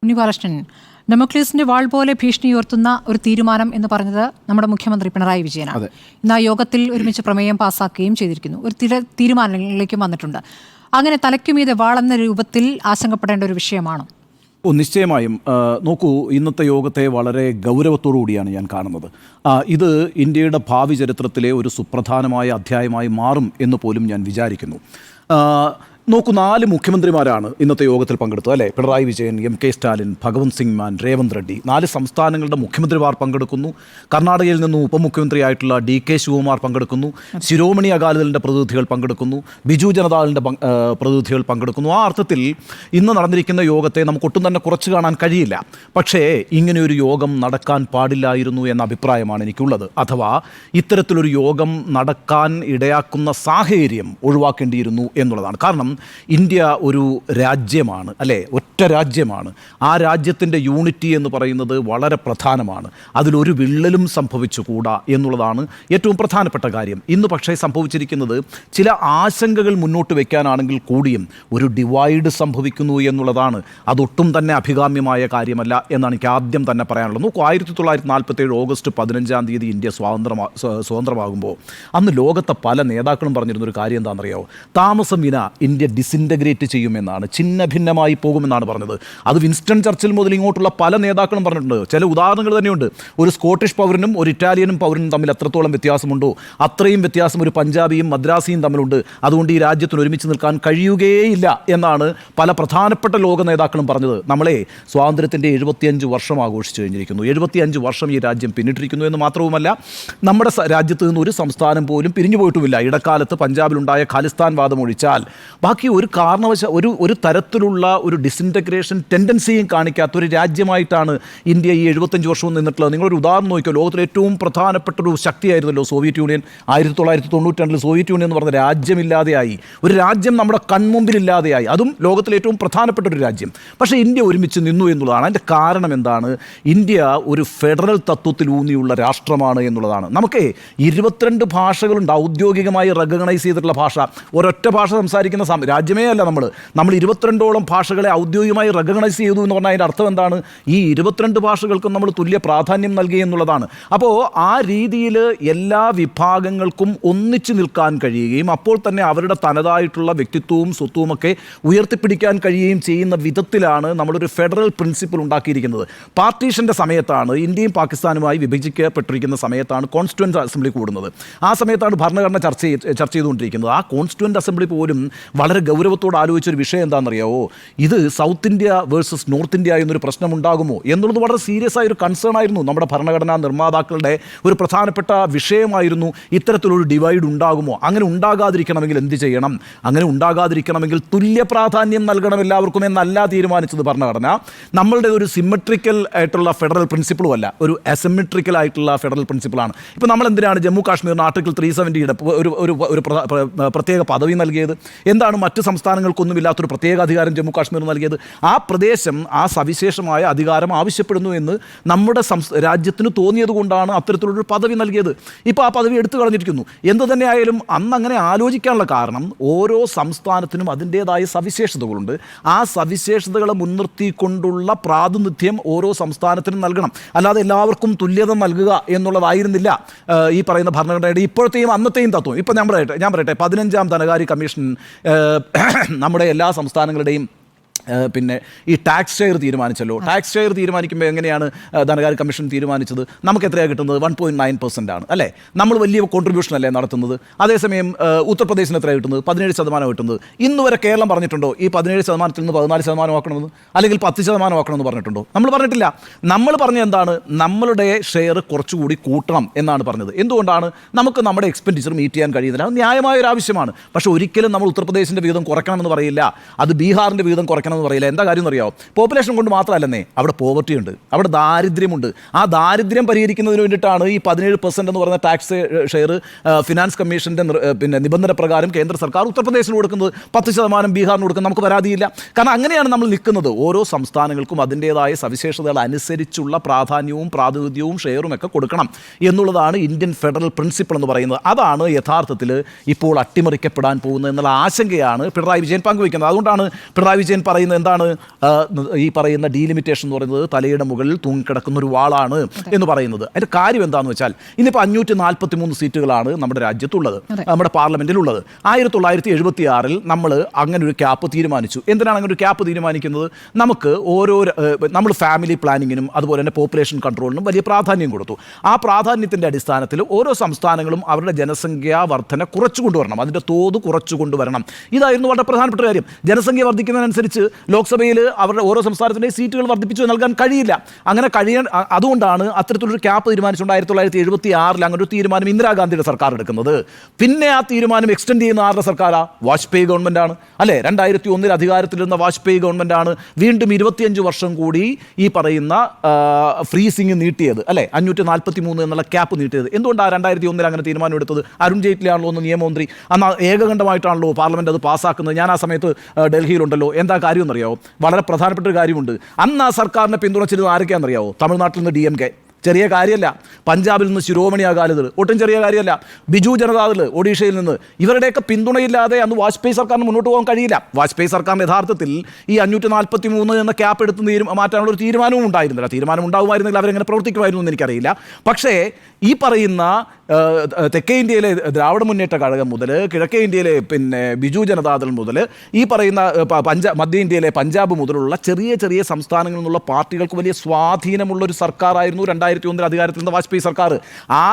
ഉണ്ണിബാലകൃഷ്ണൻ, ഡെമോക്രസിന്റെ വാൾ പോലെ ഭീഷണി ഉയർത്തുന്ന ഒരു തീരുമാനം എന്ന് പറഞ്ഞത് നമ്മുടെ മുഖ്യമന്ത്രി പിണറായി വിജയനാണ്. ഇന്ന് ആ യോഗത്തിൽ ഒരുമിച്ച് പ്രമേയം പാസ്സാക്കുകയും ചെയ്തിരിക്കുന്നു. ഒരു തീരുമാനങ്ങളിലേക്കും വന്നിട്ടുണ്ട്. അങ്ങനെ തലയ്ക്കുമീതെ വാളെന്ന രൂപത്തിൽ ആശങ്കപ്പെടേണ്ട ഒരു വിഷയമാണോ? നിശ്ചയമായും. നോക്കൂ, ഇന്നത്തെ യോഗത്തെ വളരെ ഗൗരവത്തോടു കൂടിയാണ് ഞാൻ കാണുന്നത്. ഇത് ഇന്ത്യയുടെ ഭാവി ചരിത്രത്തിലെ ഒരു സുപ്രധാനമായ അധ്യായമായി മാറും എന്ന് പോലും ഞാൻ വിചാരിക്കുന്നു. നോക്കൂ, 4 മുഖ്യമന്ത്രിമാരാണ് ഇന്നത്തെ യോഗത്തിൽ പങ്കെടുത്തത്, അല്ലേ? പിണറായി വിജയൻ, MK സ്റ്റാലിൻ, ഭഗവന്ത് സിംഗ് മാൻ, രേവന്ത് റെഡ്ഡി. 4 സംസ്ഥാനങ്ങളുടെ മുഖ്യമന്ത്രിമാർ പങ്കെടുക്കുന്നു. കർണാടകയിൽ നിന്നും ഉപമുഖ്യമന്ത്രിയായിട്ടുള്ള DK ശിവകുമാർ പങ്കെടുക്കുന്നു. ശിരോമണി അകാലിദളിൻ്റെ പ്രതിനിധികൾ പങ്കെടുക്കുന്നു. ബിജു ജനതാദളിൻ്റെ പ്രതിനിധികൾ പങ്കെടുക്കുന്നു. ആ അർത്ഥത്തിൽ ഇന്ന് നടന്നിരിക്കുന്ന യോഗത്തെ നമുക്കൊട്ടും തന്നെ കുറച്ച് കാണാൻ കഴിയില്ല. പക്ഷേ ഇങ്ങനെയൊരു യോഗം നടക്കാൻ പാടില്ലായിരുന്നു എന്ന അഭിപ്രായമാണ് എനിക്കുള്ളത്. അഥവാ ഇത്തരത്തിലൊരു യോഗം നടക്കാൻ ഇടയാക്കുന്ന സാഹചര്യം ഒഴിവാക്കേണ്ടിയിരുന്നു എന്നുള്ളതാണ്. കാരണം ഇന്ത്യ ഒരു രാജ്യമാണ്, അല്ലേ? ഒറ്റ രാജ്യമാണ്. ആ രാജ്യത്തിൻ്റെ യൂണിറ്റി എന്ന് പറയുന്നത് വളരെ പ്രധാനമാണ്. അതിലൊരു വിള്ളലും സംഭവിച്ചുകൂടാ എന്നുള്ളതാണ് ഏറ്റവും പ്രധാനപ്പെട്ട കാര്യം. ഇന്ന് പക്ഷേ സംഭവിച്ചിരിക്കുന്നത് ചില ആശങ്കകൾ മുന്നോട്ട് വയ്ക്കാനാണെങ്കിൽ കൂടിയും ഒരു ഡിവൈഡ് സംഭവിക്കുന്നു എന്നുള്ളതാണ്. അതൊട്ടും തന്നെ അഭികാമ്യമായ കാര്യമല്ല എന്നാണ് എനിക്ക് ആദ്യം തന്നെ പറയാനുള്ളത്. നോക്കൂ, 1947 ഓഗസ്റ്റ് 15 ഇന്ത്യ സ്വതന്ത്രമാകുമ്പോൾ അന്ന് ലോകത്തെ പല നേതാക്കളും പറഞ്ഞിരുന്നൊരു കാര്യം എന്താണെന്നറിയാമോ? താമസം വിന ഇന്ത്യ ഡിസിൻറ്റഗ്രേറ്റ് ചെയ്യുമെന്നാണ്, ഛിന്ന ഭിന്നമായി പോകുമെന്നാണ് പറഞ്ഞത്. അത് വിൻസ്റ്റൺ ചർച്ചിൽ മുതൽ ഇങ്ങോട്ടുള്ള പല നേതാക്കളും പറഞ്ഞിട്ടുണ്ട്. ചില ഉദാഹരണങ്ങൾ തന്നെയുണ്ട്. ഒരു സ്കോട്ടിഷ് പൗരനും ഒരു ഇറ്റാലിയനും പൗരനും തമ്മിൽ എത്രത്തോളം വ്യത്യാസമുണ്ടോ അത്രയും വ്യത്യാസം ഒരു പഞ്ചാബിയും മദ്രാസിയും തമ്മിലുണ്ട്. അതുകൊണ്ട് ഈ രാജ്യത്തിന് ഒരുമിച്ച് നിൽക്കാൻ കഴിയുകയില്ല എന്നാണ് പല പ്രധാനപ്പെട്ട ലോക നേതാക്കളും പറഞ്ഞത്. നമ്മളെ സ്വാതന്ത്ര്യത്തിൻ്റെ 75 വർഷം ആഘോഷിച്ചു കഴിഞ്ഞിരിക്കുന്നു. 75 വർഷം ഈ രാജ്യം പിന്നിട്ടിരിക്കുന്നു എന്ന് മാത്രവുമല്ല, നമ്മുടെ രാജ്യത്ത് നിന്ന് ഒരു സംസ്ഥാനം പോലും പിരിഞ്ഞു പോയിട്ടുമില്ല. ഇടക്കാലത്ത് പഞ്ചാബിലുണ്ടായ ഖാലിസ്ഥാൻ വാദം ഒഴിച്ചാൽ ബാക്കി ഒരു ഒരു തരത്തിലുള്ള ഒരു ഡിസിൻറ്റഗ്രേഷൻ ടെൻഡൻസിയും കാണിക്കാത്ത ഒരു രാജ്യമായിട്ടാണ് ഇന്ത്യ ഈ 75 വർഷവും നിന്നിട്ടുള്ളത്. നിങ്ങളൊരു ഉദാഹരണം നോക്കിയോ, ലോകത്തിലെ ഏറ്റവും പ്രധാനപ്പെട്ട ഒരു ശക്തിയായിരുന്നല്ലോ സോവിയറ്റ് യൂണിയൻ. 1992 സോവിയറ്റ് യൂണിയൻ എന്ന് പറഞ്ഞ രാജ്യമില്ലാതെയായി. ഒരു രാജ്യം നമ്മുടെ കൺമുമ്പിലില്ലാതെയായി, അതും ലോകത്തിലെ ഏറ്റവും പ്രധാനപ്പെട്ട ഒരു രാജ്യം. പക്ഷേ ഇന്ത്യ ഒരുമിച്ച് നിന്നു എന്നുള്ളതാണ്. അതിൻ്റെ കാരണം എന്താണ്? ഇന്ത്യ ഒരു ഫെഡറൽ തത്വത്തിലൂന്നിയുള്ള രാഷ്ട്രമാണ് എന്നുള്ളതാണ്. നമുക്ക് 22 ഭാഷകളുണ്ട് ഔദ്യോഗികമായി റെക്കഗ്നൈസ് ചെയ്തിട്ടുള്ള ഭാഷ. ഒരൊറ്റ ഭാഷ സംസാരിക്കുന്ന രാജ്യമേ അല്ല നമ്മൾ 22ഓളം ഭാഷകളെ ഔദ്യോഗികമായി റെക്കഗ്നൈസ് ചെയ്തു എന്ന് പറഞ്ഞാൽ അതിൻ്റെ അർത്ഥം എന്താണ്? ഈ 22 ഭാഷകൾക്കും നമ്മൾ തുല്യ പ്രാധാന്യം നൽകി എന്നുള്ളതാണ്. അപ്പോൾ ആ രീതിയിൽ എല്ലാ വിഭാഗങ്ങൾക്കും ഒന്നിച്ചു നിൽക്കാൻ കഴിയുകയും അപ്പോൾ തന്നെ അവരുടെ തനതായിട്ടുള്ള വ്യക്തിത്വവും സ്വത്വവുമൊക്കെ ഉയർത്തിപ്പിടിക്കാൻ കഴിയുകയും ചെയ്യുന്ന വിധത്തിലാണ് നമ്മളൊരു ഫെഡറൽ പ്രിൻസിപ്പിൾ ഉണ്ടാക്കിയിരിക്കുന്നത്. പാർട്ടീഷൻ്റെ സമയത്താണ്, ഇന്ത്യയും പാകിസ്ഥാനുമായി വിഭജിക്കപ്പെട്ടിരിക്കുന്ന സമയത്താണ് കോൺസ്റ്റിറ്റ്യൂവൻ്റ് അസംബ്ലി കൂടുന്നത്. ആ സമയത്താണ് ഭരണഘടന ചർച്ച ചെയ്തുകൊണ്ടിരിക്കുന്നത്. ആ കോൺസ്റ്റിറ്റ്യൂവൻ്റ് അസംബ്ലി പോലും വളരെ ഗൗരവത്തോട് ആലോചിച്ചൊരു വിഷയം എന്താണെന്നറിയാവോ? ഇത് south India versus north India എന്നൊരു പ്രശ്നമുണ്ടാകുമോ എന്നുള്ളത് വളരെ സീരിയസ് ആയൊരു കൺസേൺ ആയിരുന്നു. നമ്മുടെ ഭരണഘടനാ നിർമ്മാതാക്കളുടെ ഒരു പ്രധാനപ്പെട്ട വിഷയമായിരുന്നു. ഇത്തരത്തിലൊരു ഡിവൈഡ് ഉണ്ടാകുമോ? അങ്ങനെ ഉണ്ടാകാതിരിക്കണമെങ്കിൽ എന്ത് ചെയ്യണം? അങ്ങനെ ഉണ്ടാകാതിരിക്കണമെങ്കിൽ തുല്യ പ്രാധാന്യം നൽകണം എല്ലാവർക്കും എന്നല്ല തീരുമാനിച്ചത് ഭരണഘടന. നമ്മളുടെ ഒരു സിമെട്രിക്കൽ ആയിട്ടുള്ള ഫെഡറൽ പ്രിൻസിപ്പിളും അല്ല, ഒരു അസിമെട്രിക്കൽ ആയിട്ടുള്ള ഫെഡറൽ പ്രിൻസിപ്പിളാണ്. ഇപ്പോൾ നമ്മൾ എന്തിനാണ് ജമ്മു കാശ്മീരിന് ആർട്ടിക്കിൾ 370 ഒരു പ്രത്യേക പദവി നൽകിയത്? എന്താണ് മറ്റ് സംസ്ഥാനങ്ങൾക്കൊന്നുമില്ലാത്തൊരു പ്രത്യേക അധികാരം ജമ്മു കാശ്മീർ നൽകിയത്? ആ പ്രദേശം ആ സവിശേഷമായ അധികാരം ആവശ്യപ്പെടുന്നു എന്ന് നമ്മുടെ രാജ്യത്തിന് തോന്നിയത് കൊണ്ടാണ് അത്തരത്തിലൊരു പദവി നൽകിയത്. ഇപ്പോൾ ആ പദവി എടുത്തു കളഞ്ഞിരിക്കുന്നു. എന്തു തന്നെയായാലും അന്ന് അങ്ങനെ ആലോചിക്കാനുള്ള കാരണം ഓരോ സംസ്ഥാനത്തിനും അതിൻ്റേതായ സവിശേഷതകളുണ്ട്. ആ സവിശേഷതകളെ മുൻനിർത്തിക്കൊണ്ടുള്ള പ്രാതിനിധ്യം ഓരോ സംസ്ഥാനത്തിനും നൽകണം. അല്ലാതെ എല്ലാവർക്കും തുല്യത നൽകുക എന്നുള്ളതായിരുന്നില്ല ഈ പറയുന്ന ഭരണഘടനയുടെ ഇപ്പോഴത്തെയും അന്നത്തെയും തത്വം. ഇപ്പം ഞാൻ പറയട്ടെ 15ാം ധനകാര്യ കമ്മീഷൻ നമ്മുടെ എല്ലാ സംസ്ഥാനങ്ങളുടെയും പിന്നെ ഈ ടാക്സ് ഷെയർ തീരുമാനിച്ചല്ലോ. ടാക്സ് ഷെയർ തീരുമാനിക്കുമ്പോൾ എങ്ങനെയാണ് ധനകാര്യ കമ്മീഷൻ തീരുമാനിച്ചത്? നമുക്ക് എത്രയാണ് കിട്ടുന്നത്? 1.9% ആണ്, അല്ലേ? നമ്മൾ വലിയ കോൺട്രിബ്യൂഷൻ അല്ലേ നടത്തുന്നത്. അതേസമയം ഉത്തർപ്രദേശിന് എത്രയാണ് കിട്ടുന്നത്? 17% കിട്ടുന്നത്. ഇന്ന് വരെ കേരളം പറഞ്ഞിട്ടുണ്ടോ ഈ 17% നിന്ന് 14% ആക്കണമെന്ന്, അല്ലെങ്കിൽ 10% ആക്കണമെന്ന് പറഞ്ഞിട്ടുണ്ടോ? നമ്മൾ പറഞ്ഞിട്ടില്ല. നമ്മൾ പറഞ്ഞത് എന്താണ്? നമ്മളുടെ ഷെയർ കുറച്ചുകൂടി കൂട്ടണം എന്നാണ് പറഞ്ഞത്. എന്തുകൊണ്ടാണ്? നമുക്ക് നമ്മുടെ എക്സ്പെൻഡിച്ചർ മീറ്റ് ചെയ്യാൻ കഴിയുന്നില്ല. അത് ന്യായമായ ഒരു ആവശ്യമാണ്. പക്ഷേ ഒരിക്കലും നമ്മൾ ഉത്തർപ്രദേശിൻ്റെ വീതം കുറയ്ക്കണമെന്ന് പറയില്ല, അത് ബീഹാറിൻ്റെ വീതം കുറയ്ക്കണം എന്ന് പറയില്ല. എന്താ കാര്യം എന്നറിയാമോ? പോപ്പുലേഷൻ കൊണ്ട് മാത്രമല്ലെന്നേ, അവിടെ പോവർട്ടി ഉണ്ട്, അവിടെ ദാരിദ്ര്യമുണ്ട്. ആ ദാരിദ്ര്യം പരിഹരിക്കുന്നതിന് വേണ്ടിയിട്ടാണ് ഈ 17% എന്ന് പറയുന്ന ടാക്സ് ഷെയർ ഫിനാൻസ് കമ്മീഷൻ്റെ നിബന്ധന പ്രകാരം കേന്ദ്ര സർക്കാർ ഉത്തർപ്രദേശിന് കൊടുക്കുന്നത്. 10% ബീഹാറിന് കൊടുക്കുന്നത്. നമുക്ക് പരാതിയില്ല. കാരണം അങ്ങനെയാണ് നമ്മൾ നിൽക്കുന്നത്. ഓരോ സംസ്ഥാനങ്ങൾക്കും അതിൻ്റേതായ സവിശേഷതകൾ അനുസരിച്ചുള്ള പ്രാധാന്യവും പ്രാതിനിധ്യവും ഷെയറും ഒക്കെ കൊടുക്കണം എന്നുള്ളതാണ് ഇന്ത്യൻ ഫെഡറൽ പ്രിൻസിപ്പിൾ എന്ന് പറയുന്നത്. അതാണ് യഥാർത്ഥത്തിൽ ഇപ്പോൾ അട്ടിമറിക്കപ്പെടാൻ പോകുന്നത് എന്നുള്ള ആശങ്കയാണ് പിണറായി വിജയൻ പങ്കുവയ്ക്കുന്നത്. അതുകൊണ്ടാണ് പിണറായി വിജയൻ പറയുന്നത് എന്താണ്? ഈ പറയുന്ന ഡീലിമിറ്റേഷൻ എന്ന് പറയുന്നത് തലയുടെ മുകളിൽ തൂങ്ങിക്കിടക്കുന്ന ഒരു വാളാണ് എന്ന് പറയുന്നത്. അതിൻ്റെ കാര്യം എന്താണെന്ന് വെച്ചാൽ ഇന്നിപ്പോൾ 543 സീറ്റുകളാണ് നമ്മുടെ രാജ്യത്തുള്ളത്, നമ്മുടെ പാർലമെൻറ്റിലുള്ളത്. 1976 നമ്മൾ അങ്ങനെ ഒരു ക്യാപ്പ് തീരുമാനിച്ചു. എന്തിനാണ് അങ്ങനെ ഒരു ക്യാപ്പ് തീരുമാനിക്കുന്നത്? നമുക്ക് നമ്മൾ ഫാമിലി പ്ലാനിങ്ങിനും അതുപോലെ തന്നെ പോപ്പുലേഷൻ കൺട്രോളിനും വലിയ പ്രാധാന്യം കൊടുത്തു. ആ പ്രാധാന്യത്തിൻ്റെ അടിസ്ഥാനത്തിൽ ഓരോ സംസ്ഥാനങ്ങളും അവരുടെ ജനസംഖ്യാ വർധന കുറച്ചു കൊണ്ടുവരണം, അതിൻ്റെ തോത് കുറച്ചു കൊണ്ടുവരണം. ഇതായിരുന്നു വളരെ പ്രധാനപ്പെട്ട കാര്യം. ജനസംഖ്യ വർദ്ധിക്കുന്നതിനനുസരിച്ച് ലോക്സഭയിൽ അവരുടെ ഓരോ സംസ്ഥാനത്തിൻ്റെയും സീറ്റുകൾ വർദ്ധിപ്പിച്ചു നൽകാൻ കഴിയില്ല. അങ്ങനെ അതുകൊണ്ടാണ് അത്തരത്തിലൊരു ക്യാപ്പ് തീരുമാനിച്ചുകൊണ്ട് 1976 അങ്ങനെ ഒരു തീരുമാനം ഇന്ദിരാഗാന്ധിയുടെ സർക്കാർ എടുക്കുന്നത്. പിന്നെ ആ തീരുമാനം എക്സ്റ്റെൻഡ് ചെയ്യുന്ന ആരുടെ സർക്കാരാണ്? വാജ്പേയി ഗവൺമെൻറ്റാണ് അല്ലേ? 2001 അധികാരത്തിലിരുന്ന വാജ്പേയി ഗവൺമെൻറ്റാണ് വീണ്ടും 25 വർഷം കൂടി ഈ പറയുന്ന ഫ്രീസിങ് നീട്ടിയത് അല്ലേ? 543 എന്നുള്ള ക്യാപ്പ് നീട്ടിയത്. എന്തുകൊണ്ടാണ് 2001 അങ്ങനെ തീരുമാനം എടുത്തത്? അരുൺ ജെയ്റ്റ്ലി ആണല്ലോ ഒന്ന് നിയമമന്ത്രി. അന്ന് ഏകകണ്ഠമായിട്ടാണല്ലോ പാർലമെൻറ്റ് അത് പാസ്സാക്കുന്നത്. ഞാൻ ആ സമയത്ത് ഡൽഹിയിലുണ്ടല്ലോ. എന്താ കാര്യം എന്നറിയാമോ? വളരെ പ്രധാനപ്പെട്ട ഒരു കാര്യമുണ്ട്. അന്ന് ആ സർക്കാരിനെ പിന്തുണച്ചിരുന്നത് ആരൊക്കെയാണെന്നറിയാമോ? തമിഴ്നാട്ടിൽ നിന്ന് DMK, ചെറിയ കാര്യമല്ല. പഞ്ചാബിൽ നിന്ന് ശിരോമണി അകാലിദൾ, ഒട്ടും ചെറിയ കാര്യമല്ല. ബിജു ജനതാദൾ ഒഡീഷയിൽ നിന്ന്. ഇവരുടെയൊക്കെ പിന്തുണയില്ലാതെ അന്ന് വാജ്പേയി സർക്കാരിന് മുന്നോട്ട് പോകാൻ കഴിയില്ല. വാജ്പേയി സർക്കാരിന് യഥാർത്ഥത്തിൽ ഈ 543 എന്ന ക്യാപ്പ് എടുത്ത് മാറ്റാനുള്ള ഒരു തീരുമാനവും ഉണ്ടായിരുന്നില്ല. തീരുമാനം ഉണ്ടാവുമായിരുന്നെങ്കിൽ അവരെങ്ങനെ പ്രവർത്തിക്കുമായിരുന്നു എന്ന് എനിക്കറിയില്ല. പക്ഷേ ഈ പറയുന്ന തെക്കേ ഇന്ത്യയിലെ ദ്രാവിഡ മുന്നേറ്റ കഴകം മുതൽ കിഴക്കേ ഇന്ത്യയിലെ ബിജു ജനതാദൾ മുതൽ ഈ പറയുന്ന മധ്യ ഇന്ത്യയിലെ പഞ്ചാബ് മുതലുള്ള ചെറിയ ചെറിയ സംസ്ഥാനങ്ങളിൽ നിന്നുള്ള പാർട്ടികൾക്ക് വലിയ സ്വാധീനമുള്ളൊരു സർക്കാരായിരുന്നു 2001 അധികാരത്തിൽ നിന്ന് വാജ്പേയി സർക്കാർ. ആ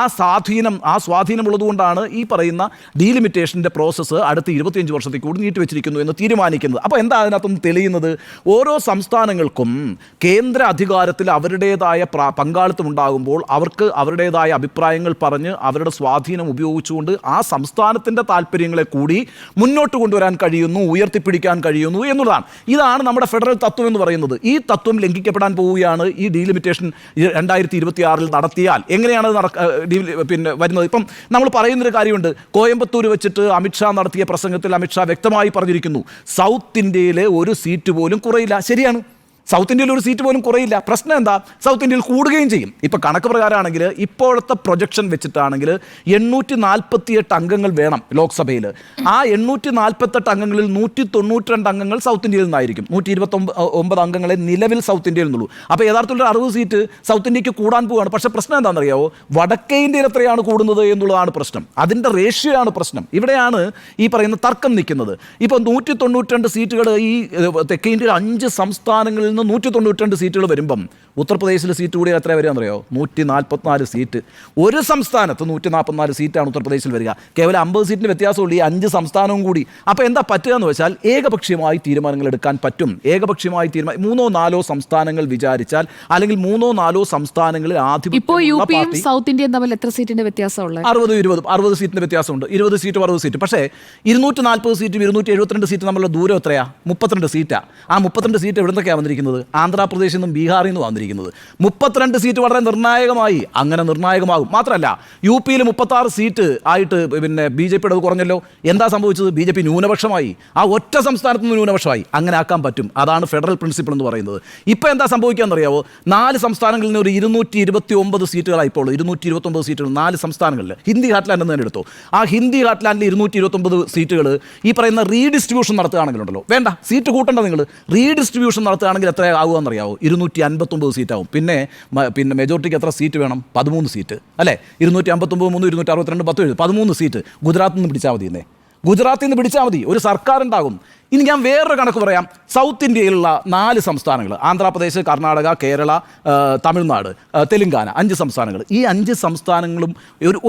സ്വാധീനമുള്ളതുകൊണ്ടാണ് ഈ പറയുന്ന ഡീലിമിറ്റേഷൻ്റെ പ്രോസസ്സ് അടുത്ത 25 വർഷത്തേക്ക് കൂടി നീട്ടിവെച്ചിരിക്കുന്നു എന്ന് തീരുമാനിക്കുന്നത്. അപ്പോൾ എന്താ അതിനകത്തൊന്ന് തെളിയുന്നത്? ഓരോ സംസ്ഥാനങ്ങൾക്കും കേന്ദ്ര അധികാരത്തിൽ അവരുടേതായ പങ്കാളിത്തം ഉണ്ടാകുമ്പോൾ അവർക്ക് അവരുടേതായ അഭിപ്രായങ്ങൾ പറഞ്ഞ് അവരുടെ സ്വാധീനം ഉപയോഗിച്ചുകൊണ്ട് ആ സംസ്ഥാനത്തിൻ്റെ താല്പര്യങ്ങളെ കൂടി മുന്നോട്ട് കൊണ്ടുവരാൻ കഴിയുന്നു, ഉയർത്തിപ്പിടിക്കാൻ കഴിയുന്നു എന്നുള്ളതാണ്. ഇതാണ് നമ്മുടെ ഫെഡറൽ തത്വം എന്ന് പറയുന്നത്. ഈ തത്വം ലംഘിക്കപ്പെടാൻ പോവുകയാണ് ഈ ഡീലിമിറ്റേഷൻ 2026 നടത്തിയാൽ. എങ്ങനെയാണ് വരുന്നത്? ഇപ്പം നമ്മൾ പറയുന്നൊരു കാര്യമുണ്ട്. കോയമ്പത്തൂർ വെച്ചിട്ട് അമിത്ഷാ നടത്തിയ പ്രസംഗത്തിൽ അമിത്ഷാ വ്യക്തമായി പറഞ്ഞിരിക്കുന്നു, സൗത്ത് ഇന്ത്യയിലെ ഒരു സീറ്റ് പോലും കുറയില്ല. ശരിയാണ്, സൗത്ത് ഇന്ത്യയിൽ ഒരു സീറ്റ് പോലും കുറയില്ല. പ്രശ്നം എന്താ? സൗത്ത് ഇന്ത്യയിൽ കൂടുകയും ചെയ്യും. ഇപ്പോൾ കണക്ക് പ്രകാരമാണെങ്കിൽ ഇപ്പോഴത്തെ പ്രൊജക്ഷൻ വെച്ചിട്ടാണെങ്കിൽ 848 അംഗങ്ങൾ വേണം ലോക്സഭയിൽ. ആ 848 അംഗങ്ങളിൽ 192 അംഗങ്ങൾ സൗത്ത് ഇന്ത്യയിൽ നിന്നായിരിക്കും. 129 അംഗങ്ങളെ നിലവിൽ സൗത്ത് ഇന്ത്യയിൽ നിന്നുള്ളൂ. അപ്പോൾ യഥാർത്ഥത്തിൽ 60 സീറ്റ് സൗത്ത് ഇന്ത്യക്ക് കൂടാൻ പോവുകയാണ്. പക്ഷേ പ്രശ്നം എന്താണെന്നറിയാമോ? വടക്കേ ഇന്ത്യയിൽ എത്രയാണ് കൂടുന്നത് എന്നുള്ളതാണ് പ്രശ്നം. അതിൻ്റെ റേഷ്യോ ആണ് പ്രശ്നം. ഇവിടെയാണ് ഈ പറയുന്ന തർക്കം നിൽക്കുന്നത്. ഇപ്പോൾ 192 സീറ്റുകൾ ഈ തെക്കേ ഇന്ത്യയിൽ 5 സംസ്ഥാനങ്ങളിൽ 192 സീറ്റുകൾ വരുമ്പം ഉത്തർപ്രദേശിൽ സീറ്റ് കൂടി എത്ര വരികയെന്നറിയോ? 144 സീറ്റ്. ഒരു സംസ്ഥാനത്ത് 144 സീറ്റാണ് ഉത്തർപ്രദേശിൽ വരിക. കേവലം 50 സീറ്റിന് വ്യത്യാസമുള്ള ഈ 5 സംസ്ഥാനവും കൂടി. അപ്പോൾ എന്താ പറ്റുക എന്ന് വെച്ചാൽ ഏകപക്ഷീയമായി തീരുമാനങ്ങൾ എടുക്കാൻ പറ്റും. ഏകപക്ഷീയമായി 3-4 സംസ്ഥാനങ്ങൾ വിചാരിച്ചാൽ, അല്ലെങ്കിൽ 3-4 സംസ്ഥാനങ്ങളിൽ ആധിപത്യം സൗത്ത് ഇന്ത്യയും തമ്മിൽ എത്ര സീറ്റിന്റെ വ്യത്യാസമുള്ളത്? 60 സീറ്റിന്റെ വ്യത്യാസമുണ്ട്. 20 സീറ്റ് 60 സീറ്റ്. പക്ഷേ 240 സീറ്റും 272 സീറ്റ് തമ്മിലുള്ള ദൂരം എത്രയാ? 32 സീറ്റാണ്. ആ 32 സീറ്റ് എവിടെ നിന്നൊക്കെയാണ് വന്നിരിക്കുന്നത്? ആന്ധ്രാപ്രദേശിൽ നിന്നും ബീഹാറിൽ നിന്നും വന്നിരിക്കുന്നത്. 32 സീറ്റ് വളരെ നിർണായകമായി. അങ്ങനെ നിർണായകമാകും. മാത്രമല്ല UP-യിൽ 36 സീറ്റ് ആയിട്ട് BJPയുടെ കുറഞ്ഞല്ലോ. എന്താ സംഭവിച്ചത്? BJP ന്യൂനപക്ഷമായി. ആ ഒറ്റ സംസ്ഥാനത്ത് നിന്ന് ന്യൂനപക്ഷമായി. അങ്ങനെ ആക്കാൻ പറ്റും. അതാണ് ഫെഡറൽ പ്രിൻസിപ്പിൾ എന്ന് പറയുന്നത്. ഇപ്പോൾ എന്താ സംഭവിക്കാമെന്നറിയാവോ? 4 സംസ്ഥാനങ്ങളിൽ നിന്ന് ഒരു 229 സീറ്റുകളായി. ഇപ്പോൾ 229 സീറ്റുകൾ 4 സംസ്ഥാനങ്ങളിൽ. ഹിന്ദി ഹാർട്ട്ലാൻഡ് എന്ന് തന്നെ എടുത്തോ. ആ ഹിന്ദി ഹാർട്ട്ലാൻഡിൽ 229 സീറ്റുകൾ ഈ പറയുന്ന റീഡിസ്ട്രിബ്യൂഷൻ നടത്തുകയാണെങ്കിലുണ്ടല്ലോ, വേണ്ട സീറ്റ് കൂട്ടണ്ട, നിങ്ങൾ റീഡിസ്ട്രിബ്യൂഷൻ നടത്തുകയാണെങ്കിൽ എത്ര ആകുമെന്നറിയാവോ? 259 സീറ്റാവും. പിന്നെ മെജോറിറ്റിക്ക് എത്ര സീറ്റ് വേണം? 13 സീറ്റ് അല്ലേ? 259 3 262 10 13 സീറ്റ് ഗുജറാത്തിൽ നിന്ന് പിടിച്ചാൽ മതി. ഗുജറാത്തിൽ നിന്ന് പിടിച്ചാൽ മതി, ഒരു സർക്കാർ ഉണ്ടാകും. ഇനി ഞാൻ വേറൊരു കണക്ക് പറയാം. സൗത്ത് ഇന്ത്യയിലുള്ള 4 സംസ്ഥാനങ്ങൾ, ആന്ധ്രാപ്രദേശ്, കർണാടക, കേരള, തമിഴ്നാട്, തെലുങ്കാന, 5 സംസ്ഥാനങ്ങൾ. ഈ 5 സംസ്ഥാനങ്ങളും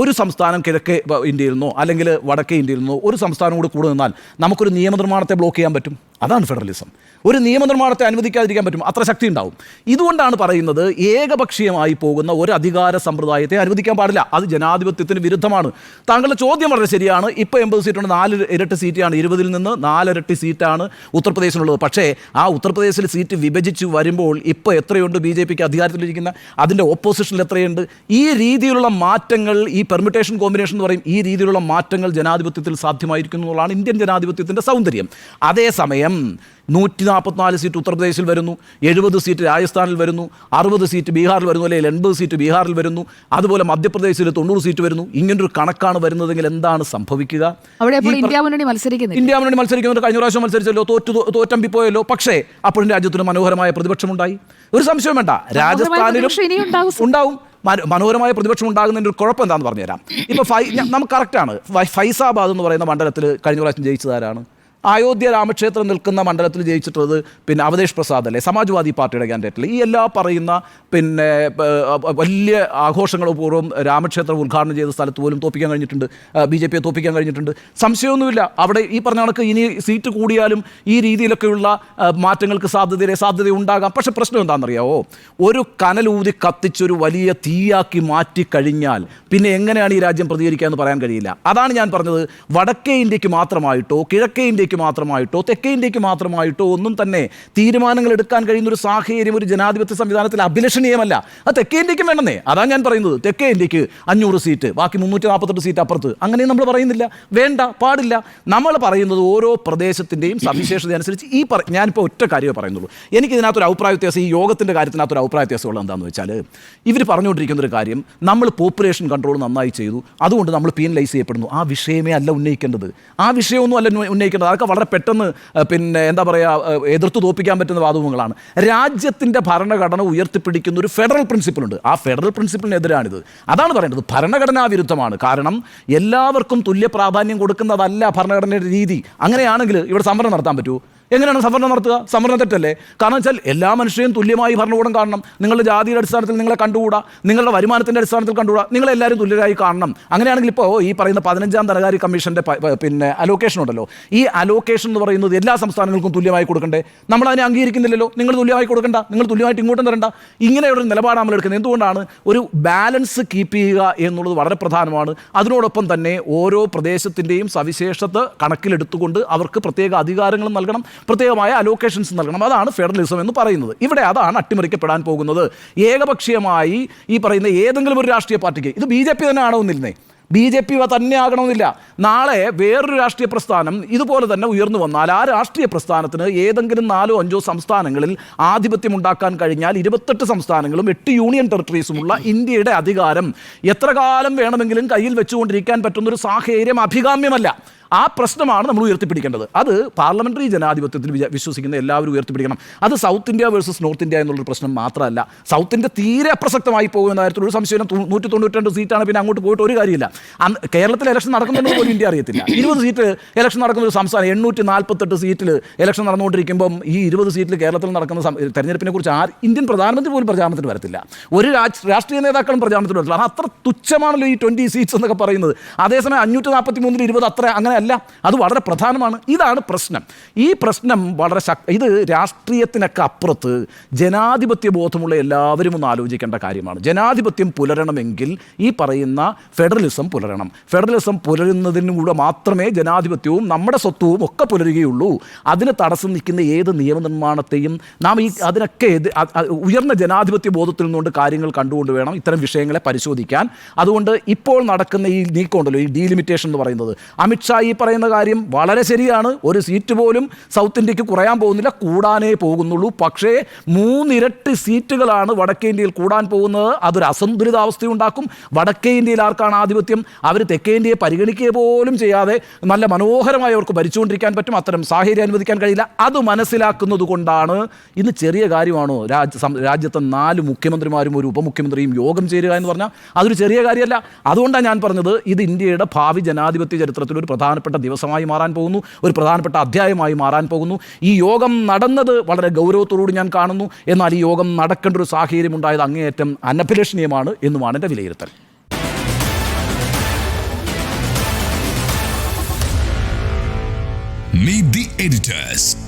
ഒരു സംസ്ഥാനം കിഴക്കേ ഇന്ത്യയിൽ നിന്നോ അല്ലെങ്കിൽ വടക്കേ ഇന്ത്യയിൽ നിന്നോ ഒരു സംസ്ഥാനം കൂടി കൂടെ നിന്നാൽ നമുക്കൊരു നിയമനിർമ്മാണത്തെ ബ്ലോക്ക് ചെയ്യാൻ പറ്റും. അതാണ് ഫെഡറലിസം. ഒരു നിയമനിർമ്മാണത്തെ അനുവദിക്കാതിരിക്കാൻ പറ്റും. അത്ര ശക്തി ഉണ്ടാവും. ഇതുകൊണ്ടാണ് പറയുന്നത് ഏകപക്ഷീയമായി പോകുന്ന ഒരു അധികാര സമ്പ്രദായത്തെ അനുവദിക്കാൻ പാടില്ല. അത് ജനാധിപത്യത്തിന് വിരുദ്ധമാണ്. താങ്കളുടെ ചോദ്യം വളരെ ശരിയാണ്. ഇപ്പോൾ 80 സീറ്റുണ്ട്, 4 ഇരട്ടി സീറ്റാണ്. 20-ൽ നിന്ന് 4 ഇരട്ടി സീറ്റാണ് ഉത്തർപ്രദേശിനുള്ളത്. പക്ഷേ ആ ഉത്തർപ്രദേശിൽ സീറ്റ് വിഭജിച്ച് വരുമ്പോൾ ഇപ്പോൾ എത്രയുണ്ട് BJPക്ക് അധികാരത്തിലിരിക്കുന്ന? അതിൻ്റെ ഓപ്പോസിഷനിൽ എത്രയുണ്ട്? ഈ രീതിയിലുള്ള മാറ്റങ്ങൾ, ഈ പെർമ്യൂട്ടേഷൻ കോമ്പിനേഷൻ എന്ന് പറയും, ഈ രീതിയിലുള്ള മാറ്റങ്ങൾ ജനാധിപത്യത്തിൽ സാധ്യമായിരിക്കുന്നു എന്നുള്ളതാണ് ഇന്ത്യൻ ജനാധിപത്യത്തിൻ്റെ സൗന്ദര്യം. അതേസമയം 144 സീറ്റ് ഉത്തർപ്രദേശിൽ വരുന്നു, 70 സീറ്റ് രാജസ്ഥാനിൽ വരുന്നു, 60 സീറ്റ് ബീഹാറിൽ വരുന്നു, അല്ലെങ്കിൽ 80 സീറ്റ് ബീഹാറിൽ വരുന്നു, അതുപോലെ മധ്യപ്രദേശിൽ 90 സീറ്റ് വരുന്നു. ഇങ്ങനൊരു കണക്കാണ് വരുന്നതെങ്കിൽ എന്താണ് സംഭവിക്കുക? അവിടെ അപ്പോൾ ഇന്ത്യ മുന്നണി മത്സരിക്കുന്നില്ല. ഇന്ത്യ മുന്നണി മത്സരിക്കുന്നുണ്ട്. കഴിഞ്ഞ പ്രാവശ്യം മത്സരിച്ചല്ലോ, തോറ്റമ്പിപ്പോയല്ലോ. പക്ഷേ അപ്പോഴും രാജ്യത്തിന് മനോഹരമായ പ്രതിപക്ഷമുണ്ടായി. ഒരു സംശയം വേണ്ട, രാജസ്ഥാനിലും ഉണ്ടാവും. മനോഹരമായ പ്രതിപക്ഷം ഉണ്ടാകുന്നതിൻ്റെ ഒരു കുഴപ്പം എന്താണെന്ന് പറഞ്ഞുതരാം. ഇപ്പോൾ നമുക്ക് കറക്റ്റാണ്, ഫൈസാബാദ് എന്ന് പറയുന്ന മണ്ഡലത്തിൽ കഴിഞ്ഞ പ്രാവശ്യം ജയിച്ചതാരാണ്? അയോധ്യ രാമക്ഷേത്രം നിൽക്കുന്ന മണ്ഡലത്തിൽ ജയിച്ചിട്ടുള്ളത് പിന്നെ അവധേഷ് പ്രസാദ് അല്ലേ, സമാജ്വാദി പാർട്ടിയുടെ ക്യാൻഡിഡേറ്റിൽ. ഈ എല്ലാ പറയുന്ന പിന്നെ വലിയ ആഘോഷങ്ങളപൂർവ്വം രാമക്ഷേത്രം ഉദ്ഘാടനം ചെയ്ത സ്ഥലത്ത് പോലും തോപ്പിക്കാൻ കഴിഞ്ഞിട്ടുണ്ട്, BJPയെ തോപ്പിക്കാൻ കഴിഞ്ഞിട്ടുണ്ട്. സംശയമൊന്നുമില്ല. അവിടെ ഈ പറഞ്ഞ കണക്ക് ഇനി സീറ്റ് കൂടിയാലും ഈ രീതിയിലൊക്കെയുള്ള മാറ്റങ്ങൾക്ക് സാധ്യത ഉണ്ടാകാം. പക്ഷേ പ്രശ്നം എന്താണെന്നറിയാവോ? ഒരു കനലൂതി കത്തിച്ചൊരു വലിയ തീയാക്കി മാറ്റിക്കഴിഞ്ഞാൽ പിന്നെ എങ്ങനെയാണ് ഈ രാജ്യം പ്രതികരിക്കുക എന്ന് പറയാൻ കഴിയില്ല. അതാണ് ഞാൻ പറഞ്ഞത്. വടക്കേ ഇന്ത്യക്ക് മാത്രമായിട്ടോ കിഴക്കേ ഇന്ത്യക്ക് മാത്രമായിട്ടോ തെക്കേ ഇന്ത്യക്ക് മാത്രമായിട്ടോ ഒന്നും തന്നെ തീരുമാനങ്ങൾ എടുക്കാൻ കഴിയുന്ന ഒരു സാഹചര്യം ഒരു ജനാധിപത്യ സംവിധാനത്തിൽ അഭിലഷണീയമല്ല. അത് തെക്കേ ഇന്ത്യക്കും വേണമെന്നേ. അതാണ് ഞാൻ പറയുന്നത്. തെക്കേ ഇന്ത്യക്ക് 500 സീറ്റ്, ബാക്കി 348 സീറ്റ് അപ്പുറത്ത്, അങ്ങനെ നമ്മൾ പറയുന്നില്ല. വേണ്ട, പാടില്ല. നമ്മൾ പറയുന്നത് ഓരോ പ്രദേശത്തിൻ്റെയും സവിശേഷത അനുസരിച്ച് ഞാനിപ്പോൾ ഒറ്റ കാര്യമേ പറയുന്നുള്ളൂ. എനിക്കിതിനകത്തൊരു അഭിപ്രായ വ്യത്യാസം, ഈ യോഗത്തിൻ്റെ കാര്യത്തിനകത്തൊരു അഭിപ്രായ വ്യത്യാസമുള്ള എന്താണെന്ന് വെച്ചാൽ, ഇവർ പറഞ്ഞുകൊണ്ടിരിക്കുന്നൊരു കാര്യം, നമ്മൾ പോപ്പുലേഷൻ കൺട്രോൾ നന്നായി ചെയ്തു, അതുകൊണ്ട് നമ്മൾ പീനലൈസ് ചെയ്യപ്പെടുന്നു. ആ വിഷയമേ അല്ല ഉന്നയിക്കേണ്ടത്. ആ വിഷയമൊന്നും അല്ല ഉന്നയിക്കേണ്ടത്. അതൊക്കെ വളരെ പെട്ടെന്ന് പിന്നെ എന്താ പറയുക, എതിർത്ത് തോപ്പിക്കാൻ പറ്റുന്ന വാദങ്ങളാണ്. രാജ്യത്തിൻ്റെ ഭരണഘടന ഉയർത്തിപ്പിടിക്കുന്ന ഒരു ഫെഡറൽ പ്രിൻസിപ്പിളുണ്ട്. ആ ഫെഡറൽ പ്രിൻസിപ്പിളിനെതിരാണിത്. അതാണ് പറയുന്നത്. ഭരണഘടനാ വിരുദ്ധമാണ്. കാരണം എല്ലാവർക്കും തുല്യ പ്രാധാന്യം കൊടുക്കുന്നതല്ല ഭരണഘടനയുടെ രീതി. അങ്ങനെയാണെങ്കിൽ ഇവിടെ സമരം നടത്താൻ പറ്റുമോ? എങ്ങനെയാണ് സംവരണം നടത്തുക? സംവരണം തെറ്റല്ലേ? കാരണം വെച്ചാൽ എല്ലാ മനുഷ്യരെയും തുല്യമായി ഭരണകൂടം കാണണം. നിങ്ങളുടെ ജാതിയുടെ അടിസ്ഥാനത്തിൽ നിങ്ങളെ കണ്ടുകൂടാ, നിങ്ങളുടെ വരുമാനത്തിൻ്റെ അടിസ്ഥാനത്തിൽ കണ്ടുകൂടാ, നിങ്ങളെല്ലാവരും തുല്യരായി കാണണം. അങ്ങനെയാണെങ്കിൽ ഇപ്പോൾ ഈ പറയുന്ന 15ാം ധനകാര്യ കമ്മീഷൻ്റെ പിന്നെ അലോക്കേഷൻ ഉണ്ടല്ലോ, ഈ അലോക്കേഷൻ എന്ന് പറയുന്നത് എല്ലാ സംസ്ഥാനങ്ങൾക്കും തുല്യമായി കൊടുക്കണ്ടേ? നമ്മളതിനെ അംഗീകരിക്കുന്നില്ലല്ലോ. നിങ്ങൾ തുല്യമായി കൊടുക്കണ്ട, നിങ്ങൾ തുല്യമായിട്ട് ഇങ്ങോട്ടും തരണ്ട. ഇങ്ങനെയുള്ള നിലപാട് നമ്മൾ എടുക്കുന്നത് എന്തുകൊണ്ടാണ്? ഒരു ബാലൻസ് കീപ്പ് ചെയ്യുക എന്നുള്ളത് വളരെ പ്രധാനമാണ്. അതിനോടൊപ്പം തന്നെ ഓരോ പ്രദേശത്തിൻ്റെയും സവിശേഷത കണക്കിലെടുത്തുകൊണ്ട് അവർക്ക് പ്രത്യേക അധികാരങ്ങളും നൽകണം, പ്രത്യേകമായ അലോക്കേഷൻസ് നൽകണം. അതാണ് ഫെഡറലിസം എന്ന് പറയുന്നത്. ഇവിടെ അതാണ് അട്ടിമറിക്കപ്പെടാൻ പോകുന്നത്. ഏകപക്ഷീയമായി ഈ പറയുന്ന ഏതെങ്കിലും ഒരു രാഷ്ട്രീയ പാർട്ടിക്ക്, ഇത് BJP തന്നെ ആണോന്നിരുന്നേ, BJP തന്നെ ആകണമെന്നില്ല. നാളെ വേറൊരു രാഷ്ട്രീയ പ്രസ്ഥാനം ഇതുപോലെ തന്നെ ഉയർന്നു വന്നാൽ ആ രാഷ്ട്രീയ പ്രസ്ഥാനത്തിന് ഏതെങ്കിലും 4 5 സംസ്ഥാനങ്ങളിൽ ആധിപത്യം ഉണ്ടാക്കാൻ കഴിഞ്ഞാൽ 28 സംസ്ഥാനങ്ങളും 8 യൂണിയൻ ടെറിട്ടറീസുമുള്ള ഇന്ത്യയുടെ അധികാരം എത്ര കാലം വേണമെങ്കിലും കയ്യിൽ വെച്ചുകൊണ്ടിരിക്കാൻ പറ്റുന്നൊരു സാഹചര്യം അഭികാമ്യമല്ല. ആ പ്രശ്നമാണ് നമ്മൾ ഉയർത്തിപ്പിടിക്കേണ്ടത്. അത് പാർലമെൻ്ററി ജനാധിപത്യത്തിൽ വിശ്വസിക്കുന്ന എല്ലാവരും ഉയർത്തിപ്പിടിക്കണം. അത് south India versus north India എന്നുള്ളൊരു പ്രശ്നം മാത്രമല്ല. സൗത്ത് ഇന്ത്യ തീരെ അപ്രസക്തമായി പോകുന്ന കാര്യത്തിലൊരു സംശയം. 192 സീറ്റാണ്, പിന്നെ അങ്ങോട്ട് പോയിട്ട് ഒരു കാര്യമില്ല. കേരളത്തിൽ ഇലക്ഷൻ നടക്കുന്നുണ്ടെന്ന് പോലും ഇന്ത്യ അറിയത്തില്ല. 20 സീറ്റ് ഇലക്ഷൻ നടക്കുന്ന ഒരു സംസ്ഥാനം, 848 സീറ്റിൽ ഇലക്ഷൻ നടന്നുകൊണ്ടിരിക്കുമ്പം ഈ 20 സീറ്റിൽ കേരളത്തിൽ നടക്കുന്ന തെരഞ്ഞെടുപ്പിനെ കുറിച്ച് ഇന്ത്യൻ പ്രധാനമന്ത്രി പോലും പ്രചാരണത്തിന് വരത്തില്ല. ഒരു രാഷ്ട്രീയ നേതാക്കളും പ്രചാരണത്തിന് വരത്തില്ല. അത്ര തുച്ഛമാണല്ലോ ഈ 20 സീറ്റ്സ് എന്നൊക്കെ പറയുന്നത്. അതേസമയം 543 20 അത്ര അങ്ങനെ അല്ല. അത് വളരെ പ്രധാനമാണ്. ഇതാണ് പ്രശ്നം. ഈ പ്രശ്നം വളരെ ഇത് രാഷ്ട്രീയത്തിനൊക്കെ അപ്പുറത്ത് ജനാധിപത്യ ബോധമുള്ള എല്ലാവരും ഒന്ന് ആലോചിക്കേണ്ട കാര്യമാണ്. ജനാധിപത്യം പുലരണമെങ്കിൽ ഈ പറയുന്ന ഫെഡറലിസം പുലരണം. ഫെഡറലിസം പുലരുന്നതിലൂടെ മാത്രമേ ജനാധിപത്യവും നമ്മുടെ സ്വത്വവും ഒക്കെ പുലരുകയുള്ളൂ. അതിന് തടസ്സം നിൽക്കുന്ന ഏത് നിയമനിർമ്മാണത്തെയും നാം അതിനൊക്കെ ഉയർന്ന ജനാധിപത്യ ബോധത്തിൽ നിന്നുകൊണ്ട് കാര്യങ്ങൾ കണ്ടുകൊണ്ട് വേണം ഇത്തരം വിഷയങ്ങളെ പരിശോധിക്കാൻ. അതുകൊണ്ട് ഇപ്പോൾ നടക്കുന്ന ഈ നീക്കമുണ്ടല്ലോ, ഈ ഡീലിമിറ്റേഷൻ എന്ന് പറയുന്നത്, അമിത്ഷാ ഈ പറയുന്ന കാര്യം വളരെ ശരിയാണ്. ഒരു സീറ്റ് പോലും സൗത്ത് ഇന്ത്യക്ക് കുറയാൻ പോകുന്നില്ല, കൂടാനേ പോകുന്നുള്ളൂ. പക്ഷേ 3 ഇരട്ടി സീറ്റുകളാണ് വടക്കേ ഇന്ത്യയിൽ കൂടാൻ പോകുന്നത്. അതൊരു അസന്തുലിതാവസ്ഥയുണ്ടാക്കും. വടക്കേ ഇന്ത്യയിൽ ആർക്കാണ് ആധിപത്യം? അവർ തെക്കേ ഇന്ത്യയെ പരിഗണിക്കുക പോലും ചെയ്യാതെ നല്ല മനോഹരമായി അവർക്ക് ഭരിച്ചുകൊണ്ടിരിക്കാൻ പറ്റും. അത്തരം സാഹചര്യം അനുവദിക്കാൻ കഴിയില്ല. അത് മനസ്സിലാക്കുന്നത് കൊണ്ടാണ് ഇന്ന് ചെറിയ കാര്യമാണോ രാജ്യത്തെ 4 മുഖ്യമന്ത്രിമാരും ഒരു ഉപമുഖ്യമന്ത്രിയും യോഗം ചേരുക എന്ന് പറഞ്ഞാൽ അതൊരു ചെറിയ കാര്യമല്ല. അതുകൊണ്ടാണ് ഞാൻ പറഞ്ഞത് ഇത് ഇന്ത്യയുടെ ഭാവി ജനാധിപത്യ ചരിത്രത്തിൽ ഒരു പ്രധാനപ്പെട്ട ദിവസമായി മാറാൻ പോകുന്നു, ഒരു പ്രധാനപ്പെട്ട അധ്യായമായി മാറാൻ പോകുന്നു. ഈ യോഗം നടന്നത് വളരെ ഗൗരവത്തോടുകൂടി ഞാൻ കാണുന്നു. എന്നാൽ ഈ യോഗം നടക്കേണ്ട ഒരു സാഹചര്യം ഉണ്ടായത് അങ്ങേയറ്റം അനഭിലഷണീയമാണ് എന്നുമാണ് എൻ്റെ വിലയിരുത്തൽ. Meet the editors.